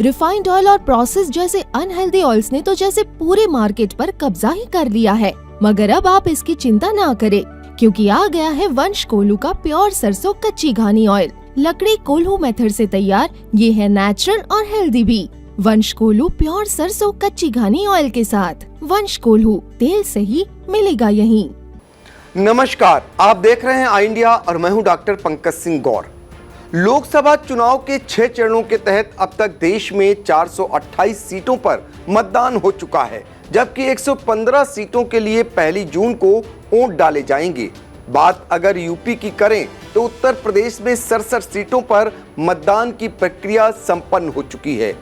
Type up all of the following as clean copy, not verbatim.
Refined oil और process जैसे unhealthy oils ने तो जैसे पूरे मार्केट पर कब्जा ही कर लिया है। मगर अब आप इसकी चिंता ना करें, क्योंकि आ गया है वंश कोल्हू का प्योर सरसों कच्ची घानी ऑयल। लकड़ी कोल्हू मेथड से तैयार ये है नेचुरल और हेल्दी भी। वंश कोल्हू प्योर सरसों कच्ची घानी ऑयल के साथ। वंश कोल्हू, तेल सही मिलेगा यहीं। नमस्कार, आप देख रहे हैं आई इंडिया और मैं हूं डॉक्टर पंकज सिंह गौर। लोकसभा चुनाव के 6 चरणों के तहत अब तक देश में 428 सीटों पर मतदान हो चुका है, जबकि 115 सीटों के लिए 1 जून को वोट डाले जाएंगे। बात अगर यूपी की करें तो उत्तर प्रदेश में 67 सीटों पर मतदान की प्रक्रिया संपन्न हो चुकी है।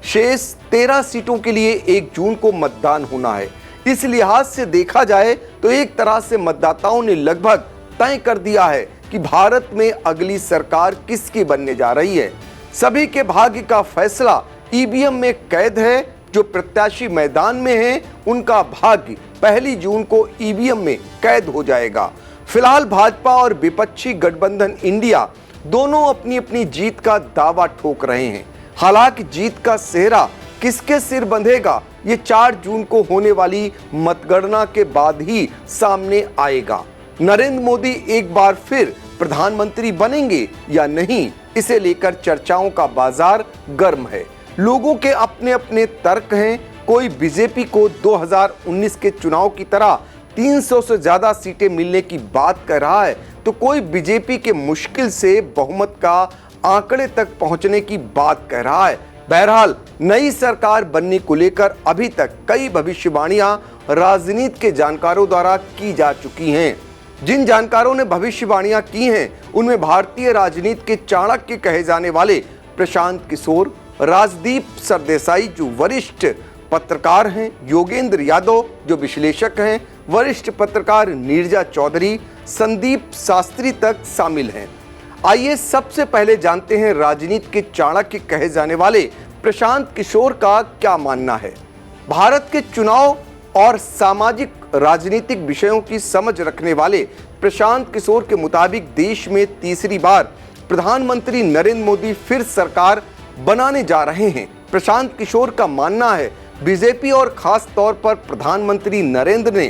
शेष 13 सीटों के लिए 1 जून को मतदान होना है। इस लिहाज से देखा जाए तो एक तरह से मतदाताओं ने लगभग तय कर दिया है कि भारत में अगली सरकार किसकी बनने जा रही है। सभी के भाग्य का फैसला ईवीएम में कैद है। जो प्रत्याशी मैदान में हैं, उनका भाग्य 1 जून को ईवीएम में कैद हो जाएगा। फिलहाल भाजपा और विपक्षी गठबंधन इंडिया दोनों अपनी अपनी जीत का दावा ठोक रहे हैं। हालांकि जीत का सेहरा किसके सिर बंधेगा, ये 4 जून को होने वाली मतगणना के बाद ही सामने आएगा। नरेंद्र मोदी एक बार फिर प्रधानमंत्री बनेंगे या नहीं, इसे लेकर चर्चाओं का बाजार गर्म है। लोगों के अपने अपने तर्क हैं। कोई बीजेपी को 2019 के चुनाव की तरह 300 से ज्यादा सीटें मिलने की बात कर रहा है, तो कोई बीजेपी के मुश्किल से बहुमत का आंकड़े तक पहुंचने की बात कह रहा है। बहरहाल नई सरकार बनने को लेकर अभी तक कई भविष्यवाणियां राजनीति के जानकारों द्वारा की जा चुकी हैं। जिन जानकारों ने भविष्यवाणियां की हैं, उनमें भारतीय राजनीति के चाणक्य कहे जाने वाले प्रशांत किशोर, राजदीप सरदेसाई जो वरिष्ठ पत्रकार हैं, योगेंद्र यादव जो विश्लेषक हैं, वरिष्ठ पत्रकार नीरजा चौधरी, संदीप शास्त्री तक शामिल हैं। आइए सबसे पहले जानते हैं राजनीति के चाणक्य कहे जाने वाले प्रशांत किशोर का क्या मानना है। भारत के चुनाव और सामाजिक राजनीतिक विषयों की समझ रखने वाले प्रशांत किशोर के मुताबिक देश में तीसरी बार प्रधानमंत्री नरेंद्र मोदी फिर सरकार बनाने जा रहे हैं। प्रशांत किशोर का मानना है बीजेपी और खास तौर पर प्रधानमंत्री नरेंद्र ने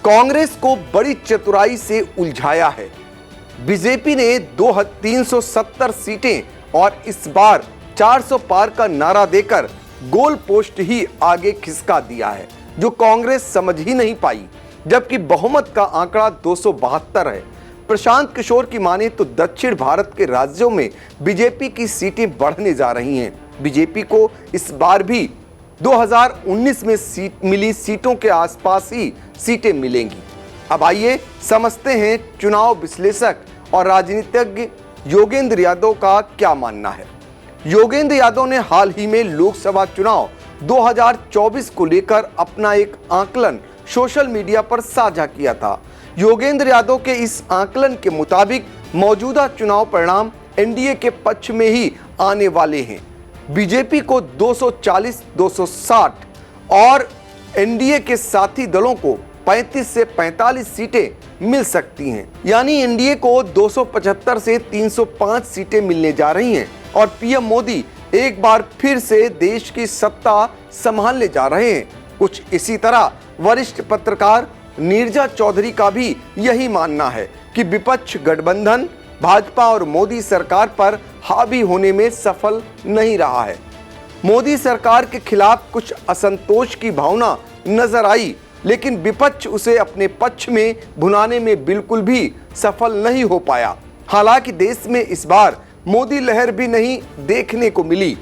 कांग्रेस को बड़ी चतुराई से उलझाया है। बीजेपी ने 370 सीटें और इस बार 400 पार का नारा देकर गोल पोस्ट ही आगे खिसका दिया है, जो कांग्रेस समझ ही नहीं पाई, जबकि बहुमत का आंकड़ा 272 है। प्रशांत किशोर की माने तो दक्षिण भारत के राज्यों में बीजेपी की सीटें बढ़ने जा रही हैं। बीजेपी को इस बार भी 2019 में मिली सीटों के आसपास ही सीटें मिलेंगी। अब आइए समझते हैं चुनाव विश्लेषक और राजनीतिज्ञ योगेंद्र यादव का क्या मानना है। योगेंद्र यादव ने हाल ही में लोकसभा चुनाव 2024 को लेकर अपना एक आकलन सोशल मीडिया पर साझा किया था। योगेंद्र यादव के इस आकलन के मुताबिक मौजूदा चुनाव परिणाम एनडीए के पक्ष में ही आने वाले हैं। बीजेपी को 240-260 और एनडीए के साथी दलों को 35 से 45 सीटें मिल सकती हैं। यानी एनडीए को 275 से 305 सीटें मिलने जा रही हैं और पीएम मोदी एक बार फिर से देश की सत्ता संभालने जा रहे हैं। कुछ इसी तरह वरिष्ठ पत्रकार नीरजा चौधरी का भी यही मानना है कि विपक्ष गठबंधन भाजपा और मोदी सरकार पर हावी होने में सफल नहीं रहा है। मोदी सरकार के खिलाफ कुछ असंतोष की भावना नजर आई, लेकिन विपक्ष उसे अपने पक्ष में भुनाने में बिल्कुल भी सफल नहीं हो पाया। हालांकि देश में इस बार मोदी लहर भी नहीं देखने को मिली।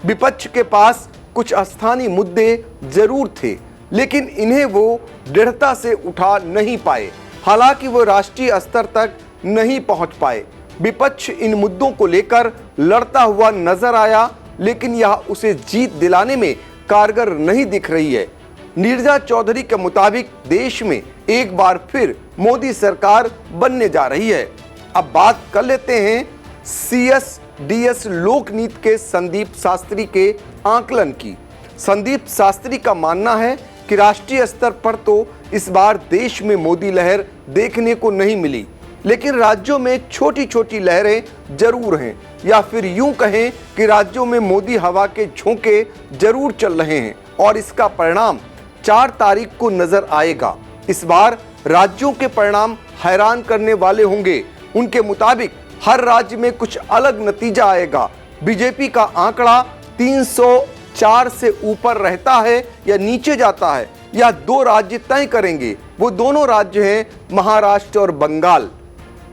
विपक्ष के पास कुछ स्थानीय मुद्दे जरूर थे, लेकिन इन्हें वो दृढ़ता से उठा नहीं पाए। हालांकि वो राष्ट्रीय स्तर तक नहीं पहुंच पाए। विपक्ष इन मुद्दों को लेकर लड़ता हुआ नजर आया, लेकिन यह उसे जीत दिलाने में कारगर नहीं दिख रही है। नीरजा चौधरी के मुताबिक देश में एक बार फिर मोदी सरकार बनने जा रही है। अब बात कर लेते हैं CSDS लोकनीति के संदीप शास्त्री के आकलन की। संदीप शास्त्री का मानना है कि राष्ट्रीय स्तर पर तो इस बार देश में मोदी लहर देखने को नहीं मिली। लेकिन राज्यों में छोटी छोटी लहरें जरूर हैं, या फिर यूं कहें कि राज्यों में मोदी हवा के झोंके जरूर चल रहे हैं और इसका परिणाम 4 तारीख को नजर आएगा। इस बार राज्यों के परिणाम हैरान करने वाले होंगे। उनके मुताबिक हर राज्य में कुछ अलग नतीजा आएगा। बीजेपी का आंकड़ा 304 से ऊपर रहता है या नीचे जाता है, या 2 राज्य तय करेंगे। वो दोनों राज्य हैं महाराष्ट्र और बंगाल।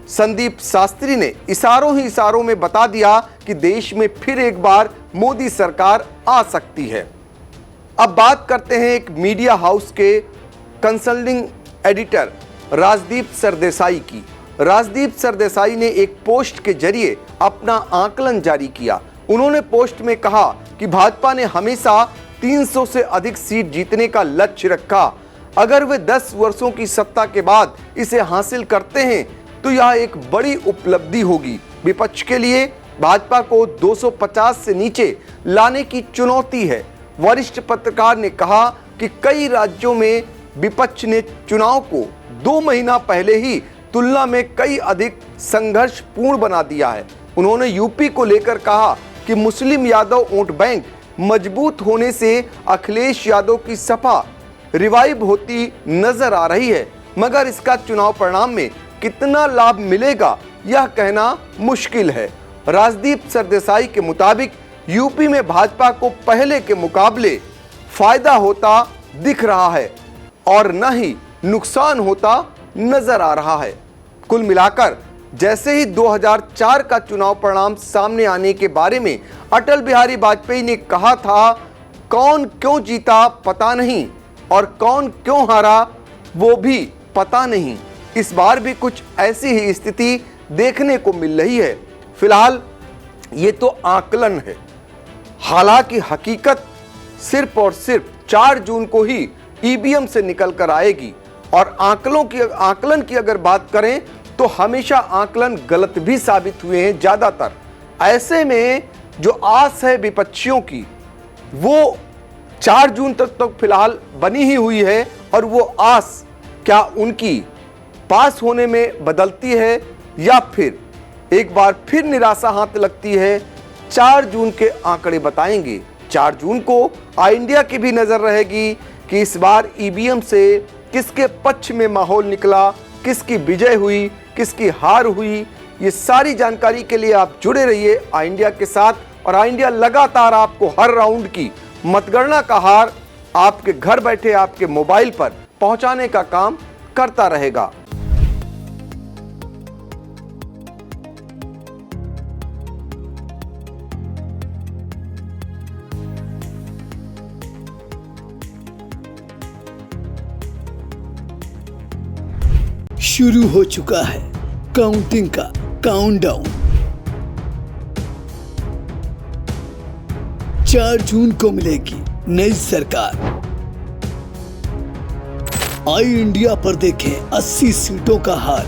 संदीप शास्त्री ने इशारों ही इशारों में बता दिया कि देश में फिर एक बार मोदी सरकार आ सकती है। अब बात करते हैं एक मीडिया हाउस के कंसल्टिंग एडिटर राजदीप सरदेसाई की। राजदीप सरदेसाई ने एक पोस्ट के जरिए अपना आकलन जारी किया। उन्होंने पोस्ट में कहा कि भाजपा ने हमेशा 300 से अधिक सीट जीतने का लक्ष्य रखा। अगर वे 10 वर्षों की सत्ता के बाद इसे हासिल करते हैं तो यह एक बड़ी उपलब्धि होगी। विपक्ष के लिए भाजपा को 250 से नीचे लाने की चुनौती है। वरिष्ठ पत्रकार ने कहा कि कई राज्यों में विपक्ष ने चुनाव को 2 महीना पहले ही तुलना में कई अधिक संघर्षपूर्ण बना दिया है। उन्होंने यूपी को लेकर कहा कि मुस्लिम यादव वोट बैंक मजबूत होने से अखिलेश यादव की सपा रिवाइव होती नजर आ रही है, मगर इसका चुनाव परिणाम में कितना लाभ मिलेगा यह कहना मुश्किल है। राजदीप सरदेसाई के मुताबिक यूपी में भाजपा को पहले के मुकाबले फायदा होता दिख रहा है और न ही नुकसान होता नजर आ रहा है। कुल मिलाकर जैसे ही 2004 का चुनाव परिणाम सामने आने के बारे में अटल बिहारी वाजपेयी ने कहा था, कौन क्यों जीता पता नहीं और कौन क्यों हारा वो भी पता नहीं। इस बार भी कुछ ऐसी ही स्थिति देखने को मिल रही है। फिलहाल ये तो आकलन है, हालांकि हकीकत सिर्फ और सिर्फ 4 जून को ही ईवीएम से निकल कर आएगी। और आकलन की अगर बात करें तो हमेशा आकलन गलत भी साबित हुए हैं ज्यादातर। ऐसे में जो आस है विपक्षियों की वो 4 जून तक तो फिलहाल बनी ही हुई है, और वो आस क्या उनकी पास होने में बदलती है या फिर एक बार फिर निराशा हाथ लगती है, 4 जून के आंकड़े बताएंगे। 4 जून को आई इंडिया की भी नजर रहेगी कि इस बार ईवीएम से किसके पक्ष में माहौल निकला, किसकी विजय हुई, किसकी हार हुई। ये सारी जानकारी के लिए आप जुड़े रहिए आई इंडिया के साथ, और आई इंडिया लगातार आपको हर राउंड की मतगणना का हार आपके घर बैठे आपके मोबाइल पर पहुंचाने का काम करता रहेगा। शुरू हो चुका है काउंटिंग का काउंटडाउन। 4 जून को मिलेगी नई सरकार। आई इंडिया पर देखें 80 सीटों का हाल।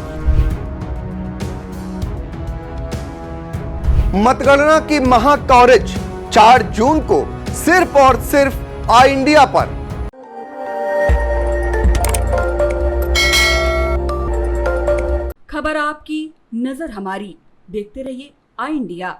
मतगणना की महा कवरेज 4 जून को सिर्फ और सिर्फ आई इंडिया पर। खबर आपकी, नजर हमारी। देखते रहिए आई इंडिया।